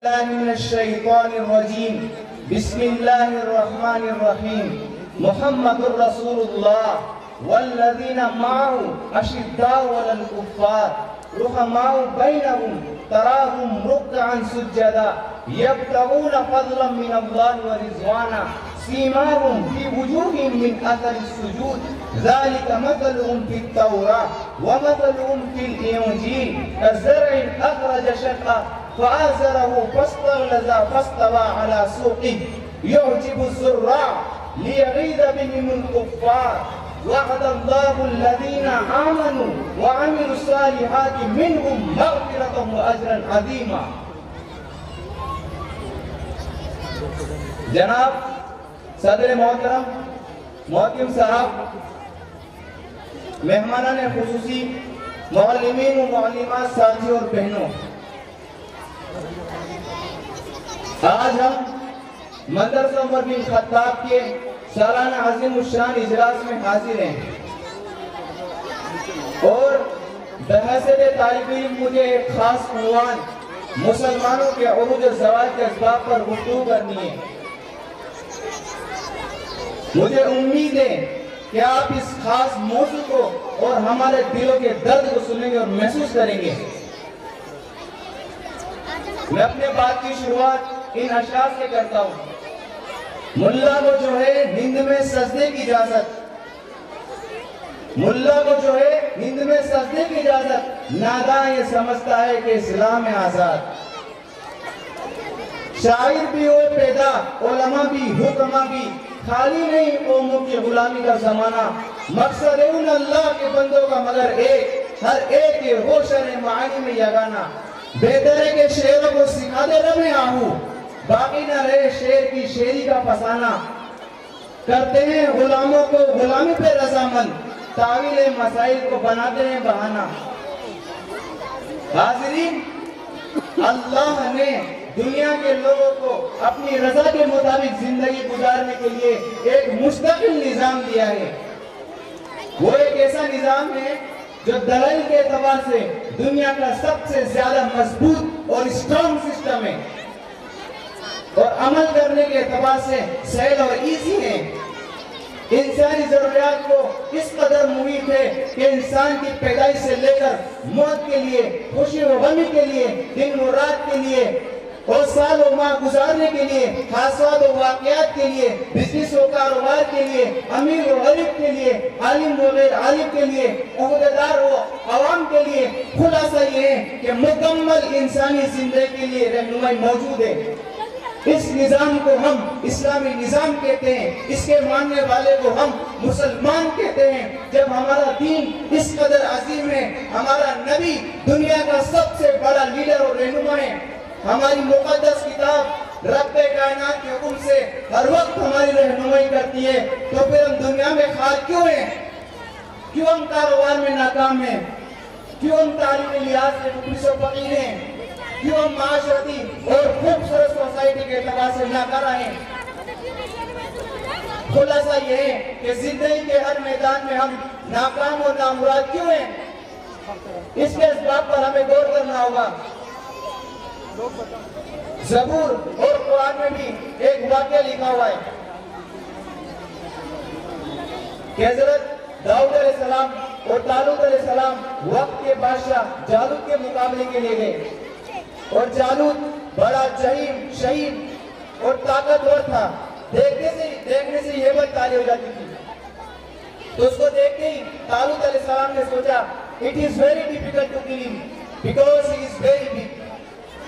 मिनश्शैतानिर्रजीम बिस्मिल्लाहिर्रहमानिर्रहीम मुहम्मदुर रसूलुल्लाह वल्लज़ीना माअहु अशिद्दाउ अलल कुफ़्फ़ार रुहमाउ बैनहुम तराहुम रुक्अन सुज्जदा यब्तगून फ़ज़लन मिनल्लाहि व रिज़वाना सीमाहुम फ़ी वुजूहिहिम मिन अथरिस सुजूद ज़ालिका मसलुहुम फ़ित तौरात व मसलुहुम फ़िल इंजील कज़रइन अख़रज शतअहु फ़आज़रहु फ़स्तग़लज़ फ़स्तवा अला सूक़िही युअजिबु ज़ुर्राअ लियग़ीज़ बिहिमुल कुफ़्फ़ार वअदल्लाहु अल्लज़ीना आमनू व अमिलुस्सालिहाति मिनहुम मग़फ़िरतन व अजरन अज़ीमा। जनाब सदर मोहतरम मोहतरम साहब, मेहमानान खुसूसी, मुअल्लिमीन व मुअल्लिमात, साथियों और बहनों, आज हम मदरसा उमर बिन खत्ताब के सालाना अज़ीमुश्शान इजलास में हाजिर हैं और बहैसियत तालिब इल्म मुझे एक खास उन्वान मुसलमानों के उरूज ज़वाज के असबाब पर गुफ्तगू करनी है। मुझे उम्मीद है कि आप इस खास मौजू को और हमारे दिलों के दर्द को सुनेंगे और महसूस करेंगे। मैं अपने बात की शुरुआत इन अशआर से करता हूँ। मुल्ला को जो है नींद में सजदे की इजाजत, मुल्ला को जो है नींद में सजदे की इजाजत, नादां ये समझता है कि इस्लाम है आजाद। शायर भी हो पैदा, उलमा भी, हुक्मा भी, खाली नहीं कौमों की गुलामी का जमाना। मकसद है उन अल्लाह के बंदों का मगर एक, हर एक के होशर मानी में यगाना। बेहतर है कि शेरों को सिखा दे रब में आहू, बाकी न रहे शेर की शेरी का फसाना। करते हैं गुलामों को गुलामी पे रजामंद, तावीले मसाइल को बनाते हैं बहाना। हाज़रीन, अल्लाह ने दुनिया के लोगों को अपनी रजा के मुताबिक जिंदगी गुजारने के लिए एक मुस्तकिल निजाम दिया है। वो एक ऐसा निजाम है जो दलाइल के एतबार से दुनिया का सबसे ज्यादा मजबूत और स्ट्रॉन्ग सिस्टम है और अमल करने के एतबार से सहल और इजी है। इंसानी जरूरियात को इस कदर मुहित है कि इंसान की पैदाइश से लेकर मौत के लिए, खुशी व गमी के लिए, दिन व रात के लिए और साल व माह गुजारने के लिए, हादसात व वाक़यात के लिए, बिजनेस व कारोबार के लिए, अमीर व गरीब के लिए, आलिम व गैर आलिम के लिए, ओहदेदार व अवाम के लिए, खुलासा ये है कि मुकम्मल इंसानी जिंदगी के लिए रहनुमाई मौजूद है। इस निजाम को हम इस्लामी निजाम कहते हैं, इसके मानने वाले को हम मुसलमान कहते हैं। जब हमारा दीन इस कदर अजीम है, हमारा नबी दुनिया का सबसे बड़ा लीडर और रहनुमा है, हमारी मुक़द्दस किताब रब्बे कायनात के हुक्म से हर वक्त हमारी रहनुमाई करती है, तो फिर हम दुनिया में खार क्यों हैं? क्यों हम कारोबार में नाकाम हैं? क्यों हम तालीमी लिहाज से मुफलिस व फकीर हैं? क्यों हम माशरती और खूबसूरत सोसाइटी के एतबार से नाकारा हैं? खुलासा ये है कि जिंदगी के हर मैदान में हम नाकाम और नामुराद क्यों हैं? इसके असबाब पर हमें गौर करना होगा। ज़बूर और कुरान में भी एक वाक़या लिखा हुआ है कि हज़रत दाऊद अलैहिस्सलाम और तालूत अलैहिस्सलाम वक्त के बादशाह जालूत के मुकाबले के लिए गए और जालूत बड़ा जहीम, शहीद और ताकतवर था। देखने से हेबत ताली हो जाती थी। तो उसको देखते ही तालूत अलैहिस्सलाम ने सोचा, it is very difficult to kill him because he is very big.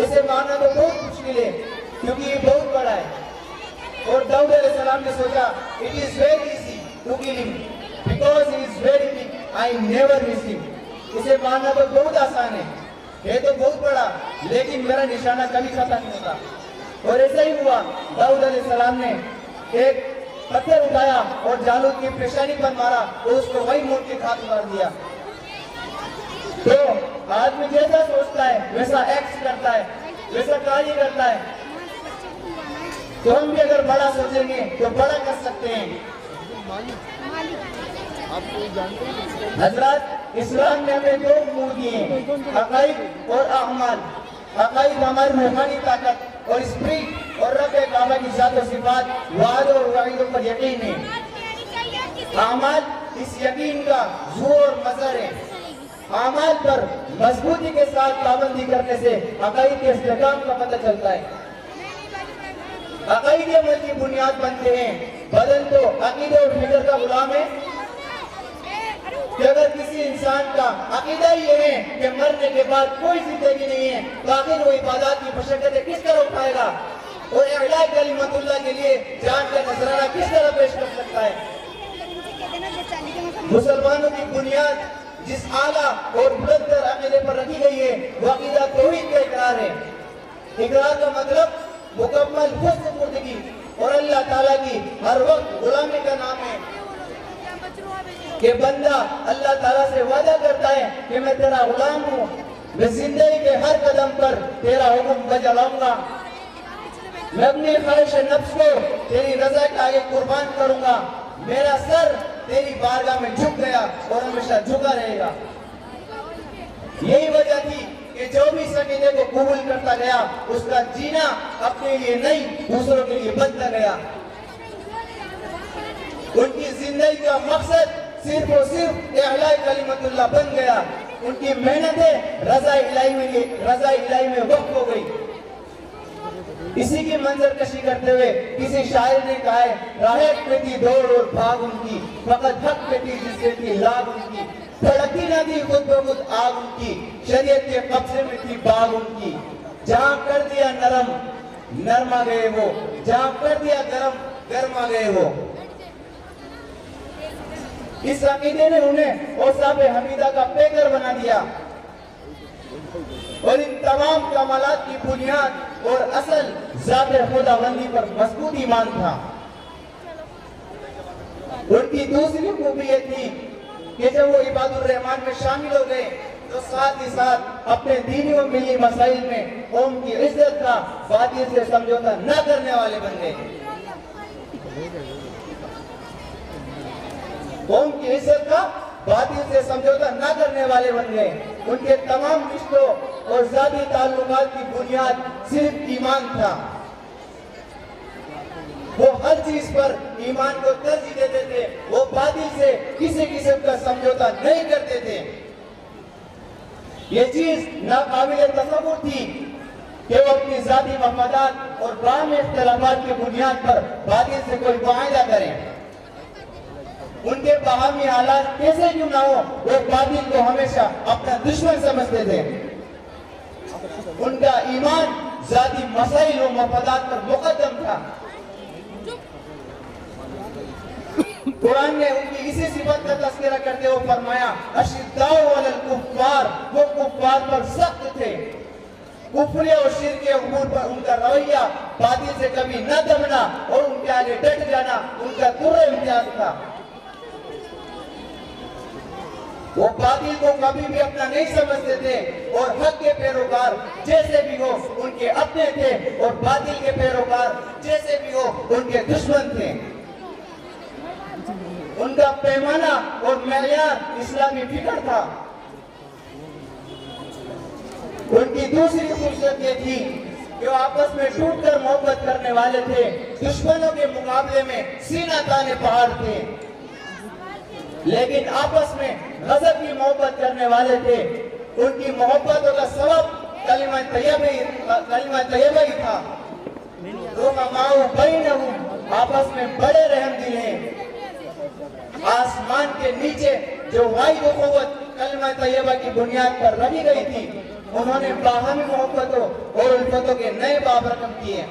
इसे मारना तो बहुत मुश्किल है क्योंकि ये बहुत बड़ा है। और दाऊद अलैहिस्सलाम ने सोचा, it is very easy to kill him because he is very big, I never miss him. इसे मारना तो बहुत आसान है तो बहुत बड़ा, लेकिन मेरा निशाना कभी खत्म नहीं होता। और ऐसा ही हुआ, दाऊद अलैहिस्सलाम ने एक पत्थर उठाया और जालूत की पेशानी पर मारा और उसको वही मौत के घाट मार दिया। तो आदमी जैसा सोचता है वैसा एक्ट करता है, वैसा कार्य करता है। तो हम भी अगर बड़ा सोचेंगे तो बड़ा कर सकते हैं। हजरत, इस्लाम ने हमें दो उम्र दिए हैं, अक़ाइद और अमाल। अकाईद हमारी रूहानी ताकत और स्पिरिट और रब काबा की जात और सिफात वादों और वाइदों पर यकीन है। आमाल इस यकीन का जोर मजर है। आमाल पर मजबूती के साथ पाबंदी करने से अकाईद के इस्तेकाम का पता चलता है। अकाईद अमल की बुनियाद बनते हैं। बदन तो अकीदे और फिक्र का गुलाम है कि अगर किसी इंसान का अकीदा ये है कि मरने के बाद कोई जिंदगी नहीं है, तो आखिर वो इबादत की मशक्कतें किस तरह उठाएगा और इलाही कलिमतुल्लाह के लिए जान का नजराना किस तरह पेश कर सकता है। मुसलमानों की बुनियाद जिस आला और बुलंदतर अकीदे पर रखी गई है वो अकीदा तौहीद का इकरार है। इकरार का मतलब मुकम्मल खुदसुपुर्दगी और अल्लाह ताला की हर वक्त गुलामी का नाम है कि बंदा अल्लाह ताला से वादा करता है कि मैं तेरा गुलाम हूँ, मैं जिंदगी के हर कदम पर तेरा हुक्म बजा लाऊंगा, मैं अपनी ख्वाहिश नफ्स को तेरी रजा के आगे कुर्बान करूंगा, मेरा सर तेरी बारगाह में झुक गया और हमेशा झुका रहेगा। यही वजह थी कि जो भी सकीने को कबूल करता गया उसका जीना अपने लिए नहीं दूसरों के लिए बनता गया। उनकी जिंदगी का मकसद सिर्फ और सिर्फ इलाही कलिमतुल्लाह बन गया। उनकी मेहनतें रजा इलाही में वक्त हो गई। इसी की मंजर कशी करते हुए किसी शायर ने कहा है, राहत पे थी दौड़ और भाग उनकी, फकत हक पे थी जिससे थी लाभ उनकी, धड़कती न थी खुद ब खुद आग उनकी, शरीयत के कब्जे में थी बाग उनकी, जहाँ कर दिया नरम नरमा गए वो, जहाँ कर दिया गरम गर्मा गए वो। इस अकीदे ने उन्हें औसाफ हमीदा का पैकर बना दिया और इन तमाम कमालात की बुनियाद और असल ज़ात खुदाबंदी पर मजबूत ईमान था। उनकी दूसरी खूबियत थी कि जब वो इबादुर रहमान में शामिल हो गए तो साथ ही साथ अपने दीनी और मिली मसाइल में कौम की इज्जत का बातिल से समझौता न करने वाले बन गए। कौम की इज्जत का बातिल से समझौता न करने वाले बन गए। उनके तमाम रिश्तों और जाती ताल्लुकात की बुनियाद सिर्फ ईमान था। वो हर चीज पर ईमान को तरजीह देते थे। वो बातिल से किसी किस्म का समझौता नहीं करते थे। ये चीज नाकाबिले तसव्वुर थी कि वो अपनी जाती मफादात और बाहमी इख्तिलाफात की बुनियाद पर बातिल से कोई मुआहिदा करें। उनके बाहमी हालात कैसे क्यों ना हो, वो बातिल को हमेशा अपना दुश्मन समझते थे। उनका ईमान जाती मसाइल और मफादात पर मुकद्दम था। कुरान ने उनकी इसी सिफत का तस्करा करते हुए फरमाया, अशिद्दाउ अलल कुफ्फार, वो कुफ्फार पर सख्त थे। कुफ्र और शिर्क के उमूर पर उनका रवैया बातिल से कभी न दमना और उनके आगे डट जाना उनका तुर्र इम्तियाज था। वो बातिल को कभी भी अपना नहीं समझते थे और हक के पैरोकार जैसे भी हो उनके अपने थे और बातिल के पैरोकार जैसे भी हो उनके दुश्मन थे। उनका पैमाना और मेयार इस्लामी फिक्र था। उनकी दूसरी खूबियत ये थी कि वो आपस में टूटकर मोहब्बत करने वाले थे। दुश्मनों के मुकाबले में सीना ताने पहाड़ थे, लेकिन आपस में गजब की मोहब्बत करने वाले थे। उनकी मोहब्बतों का सबब कलिमा तय्यबा ही था। आपस में बड़े रहम दिल हैं। आसमान के नीचे जो वाहिद क़ुव्वत कलिमा तय्यबा की बुनियाद पर रखी गई थी, उन्होंने बाहमी मोहब्बतों और उल्फतों के नए बाब रकम किए।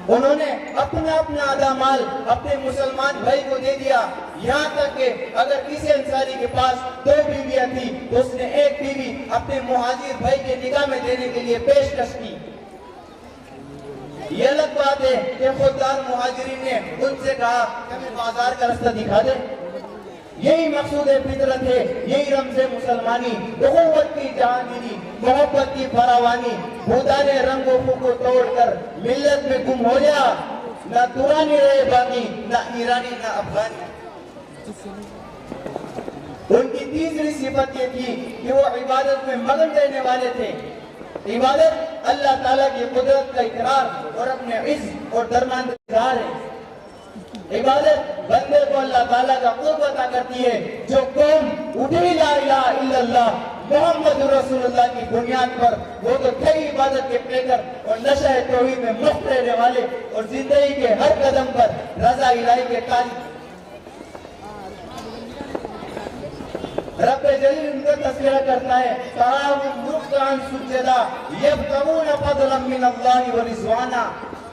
उन्होंने अपना अपना आधा माल अपने मुसलमान भाई को दे दिया। यहाँ तक कि अगर किसी अंसारी के पास 2 बीवियां थी तो उसने एक बीवी अपने मुहाजिर भाई के निगाह में देने के लिए पेशकश की। ये अलग बात है कि खुददार मुहाजिरीन ने उनसे कहा कि हमें बाजार का रास्ता दिखा दे। यही मकसूद फितरत है, यही रमज़े मुसलमानी, उख़्वत की जहांगीरी, मोहब्बत की फरावानी। भूदाने रंगों को तोड़कर मिल्लत में गुम हो जा, न दुरानी रहे बाकी, न ईरानी न अफगानी। उनकी तीसरी सिफत ये थी कि वो इबादत में मगन रहने वाले थे। इबादत अल्लाह ताला की कुदरत का इकरार और अपने इज्जत और दरमान का इजहार है। इबादत बंदे को अल्लाह ताला का कुर्ब अता करती है। जो कौम उठी ला इलाहा इल्लल्लाह मोहम्मद रसूलुल्लाह की बुनियाद पर, वो तो थे इबादत के पेकर और नशा तौहीद में मुफ्त रहने वाले और जिंदगी के हर कदम पर रजा इलाही के तालिब। रब्बे जलील उनका तस्करा करता है,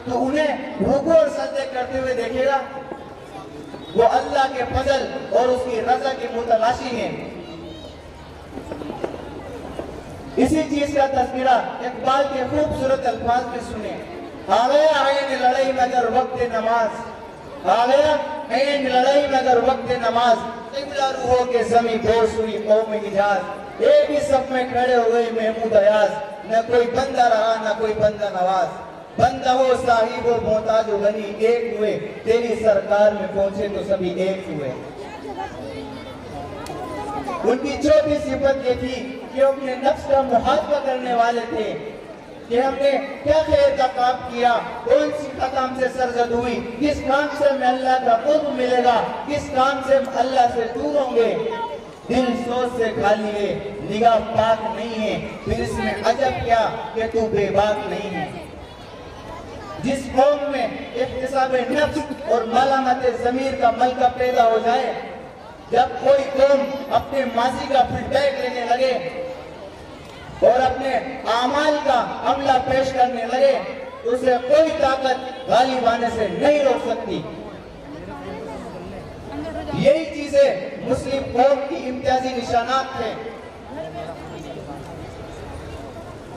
तो उन्हें रुकू और सजदे करते हुए देखेगा। वो अल्लाह के फजल और उसकी रजा की मुतलाशी है। इसी चीज का तस्करा इकबाल के खूबसूरत अल्फाज में सुने। आ गया आयन लड़ाई मगर वक्त नमाज, आ गया आयन लड़ाई मगर वक्त नमाज, किबला रूहों के जमी बोस हुई कौम इजाज। एक ही सब में खड़े हो गए महमूद अयाज, न कोई बंदा रहा न कोई बंदा नवाज। बंदा हो साहिब हो मोहताज हो गनी एक हुए, तेरी सरकार में पहुंचे तो सभी एक हुए। उनकी चौथी सिफत ये थी कि अपने नफ्स का मुहासबा करने वाले थे कि हमने क्या खैर का काम किया, कौन सी काम से सरजद हुई, किस काम से हमें अल्लाह का कुर्ब मिलेगा, किस काम से हम अल्लाह से दूर होंगे। दिल सोच से खाली है, निगाह पाक नहीं है, फिर इसमें अजब क्या कि तू बेबाक नहीं है। जिस कौम में इख्तिसाबे नफ्स और मलामत ज़मीर का मलका पैदा हो जाए, जब कोई कौम अपने माजी का फीडबैक लेने लगे और अपने आमाल का अमला पेश करने लगे, तो उसे कोई ताकत गालिब आने से नहीं रोक सकती। यही चीजें मुस्लिम कौम की इम्तियाजी निशानात हैं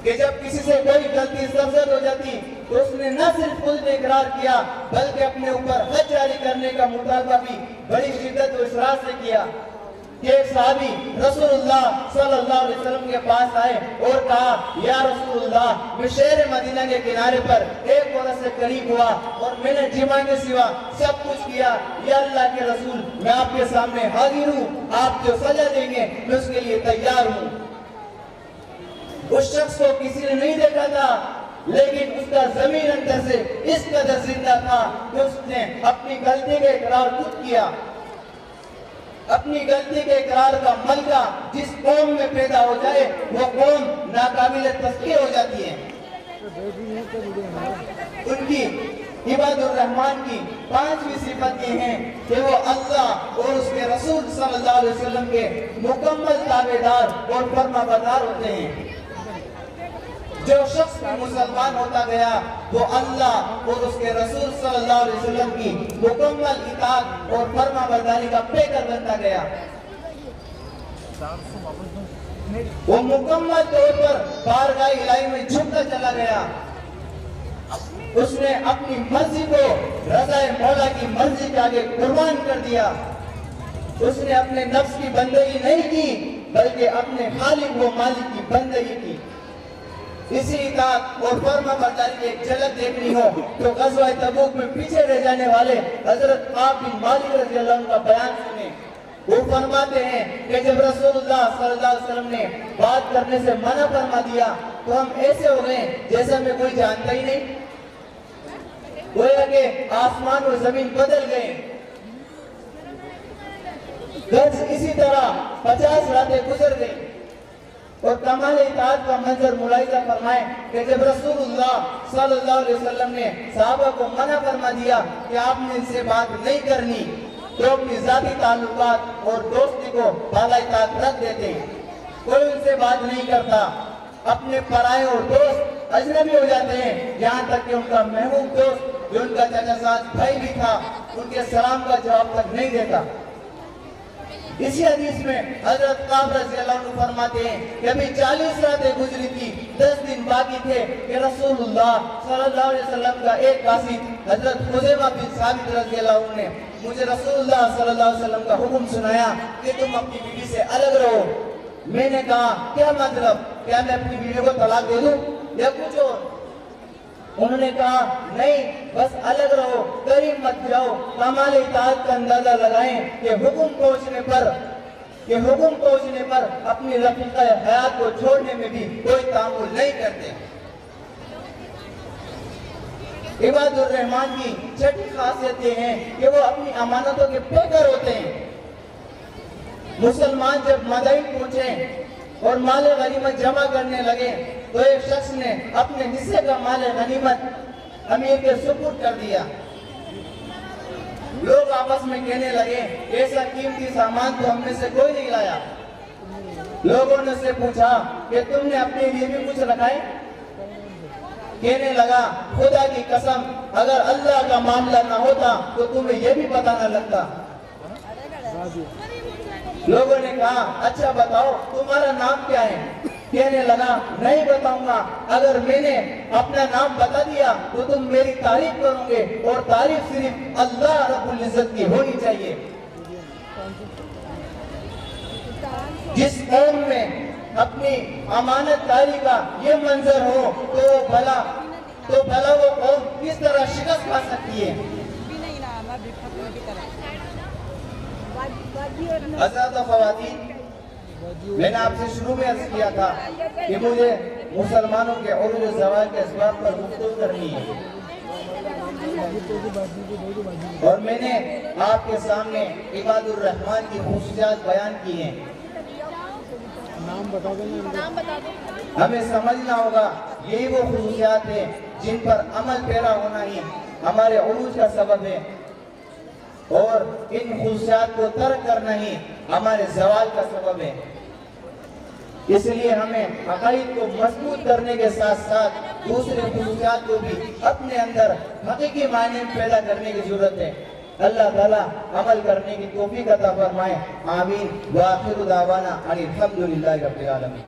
कि जब किसी से कोई गलती सरजद हो जाती तो उसने न सिर्फ खुद ने इकरार किया बल्कि अपने ऊपर हद जारी करने का मुतालबा भी बड़ी शिद्दत और इसरार से किया। एक सहाबी रसूलुल्लाह सल्लल्लाहु अलैहि वसल्लम के पास आए और कहा, या रसूलुल्लाह, मैं शहर मदीना के किनारे पर एक औरत से करीब हुआ और मैंने जिमा के सिवा सब कुछ किया। या अल्लाह के रसूल, मैं आपके सामने हाजिर हूँ, आप जो सजा देंगे मैं उसके लिए तैयार हूँ। उस शख्स को किसी ने नहीं देखा था, लेकिन उसका जमीन अंदर से इस कदर जिंदा था कि उसने अपनी गलती का इकरार खुद किया। अपनी गलती के इकरार का मलका जिस कौम में पैदा हो जाए, वो कौम नाकाबिल तस्कीर हो जाती है। उनकी इबादुर रहमान की पांचवी सिफत ये है कि वो अल्लाह और उसके रसूल सल्लल्लाहु अलैहि वसल्लम के मुकम्मल ताबेदार और फरमाबरदार होते हैं। जो शख्स मुसलमान होता गया वो अल्लाह और उसके रसूल सल्लल्लाहु अलैहि वसल्लम की मुकम्मल इताअत और फरमाबरदारी का पेकर बनता गया। वो मुकम्मल तौर पर बारगाह इलाही में झुकता चला गया। उसने अपनी मर्जी को रज़ाए मौला की मर्जी के आगे कुर्बान कर दिया। उसने अपने नफ्स की बंदगी नहीं की बल्कि अपने खालिक व मालिक की बंदगी की। इसी इताअत और फरमाबरदारी की एक झलक देखनी हो तो ग़ज़वा तबूक में पीछे रह जाने वाले हजरत काब बिन मालिक रज़ियल्लाहु अन्हु का बयान सुने। वो फरमाते हैं कि जब रसूलुल्लाह सल्लल्लाहु अलैहि वसल्लम ने बात करने से मना फरमा दिया तो हम ऐसे हो गए जैसे हमें कोई जानता ही नहीं। गोया के आसमान और जमीन बदल गए। इसी तरह 50 रातें गुजर गई और कमाल इताअत का मंजर मुलाहिजा फरमाए कि जब रसूलुल्लाह सल्लल्लाहु अलैहि वसल्लम ने सहाबा को मना फरमा दिया कि आपने इनसे बात नहीं करनी, तो अपनी जाती ताल्लुकात और दोस्ती को बाला इताअत रख देते हैं। कोई उनसे बात नहीं करता, अपने पराये और दोस्त अजनबी हो जाते हैं। यहाँ तक कि उनका महबूब दोस्त जो उनका चाचा साथ भाई भी था, उनके सलाम का जवाब तक नहीं देता। इसी हदीस में हजरत काब रज़ियल्लाहु अन्हु फरमाते हैं कि अभी 40 रातें गुजरी थी, 10 दिन बाकी थे कि रसूलुल्लाह सल्लल्लाहु अलैहि वसल्लम का एक कासिद हजरत खुज़ैमा बिन साबित रज़ियल्लाहु अन्हु ने मुझे रसूलुल्लाह सल्लल्लाहु अलैहि वसल्लम का हुक्म सुनाया कि तुम अपनी बीवी से अलग रहो। मैंने कहा, क्या मतलब, क्या मैं अपनी बीवी को तलाक दे दूं या कुछ और? उन्होंने कहा, नहीं, बस अलग रहो, करीब मत जाओ। कमाल इताअत का अंदाजा लगाएं कि हुक्म पहुंचने पर कि हुक्म पहुंचने पर अपनी रफीका हयात को छोड़ने में भी कोई तामुल नहीं करते। इबादुर रहमान की छठी खासियत ये है कि वो अपनी अमानतों के पेकर होते हैं। मुसलमान जब मदीना पहुंचे और माल गनीमत जमा करने लगे तो एक शख्स ने अपने हिस्से का माल गनीमत अमीर के सुपुर्द कर दिया। लोग आपस में कहने लगे ऐसा कीमती सामान तो हमने से कोई नहीं लाया। लोगों ने से पूछा कि तुमने अपने लिए भी कुछ रखा है? कहने लगा खुदा की कसम अगर अल्लाह का मामला ना होता तो तुम्हें यह भी पता न लगता। लोगों ने कहा अच्छा बताओ तुम्हारा नाम क्या है? कहने लगा नहीं बताऊंगा, अगर मैंने अपना नाम बता दिया तो तुम मेरी तारीफ करोगे और तारीफ सिर्फ अल्लाह रब्बुल इज्जत की होनी चाहिए। जिस कौम में अपनी अमानतदारी का ये मंजर हो तो भला वो कौम किस तरह शिकस्त खा सकती है। हज़रात व ख़वातीन, मैंने आपसे शुरू में अर्ज किया था कि मुझे मुसलमानों के उरूज ज़वाल के असबाब पर गुफ्तगू करनी है और मैंने आपके सामने इबादुर रहमान की खुसूसियात बयान की हैं। नाम बता दो। हमें समझना होगा यही वो खुसूसियात है जिन पर अमल पैरा होना ही हमारे उरूज का सबब है और इन खुसूसियात को तर्क करना ही हमारे ज़वाल का सबब है। इसलिए हमें अक़ाइद को मजबूत करने के साथ साथ दूसरे खुसूसियात को भी अपने अंदर हकीकी मायने में पैदा करने की जरूरत है। अल्लाह ताला अमल करने की तौफीक अता फरमाए। आमीन। व आखिरु दावाना अनिल हम्दुलिल्लाहि रब्बिल आलमीन।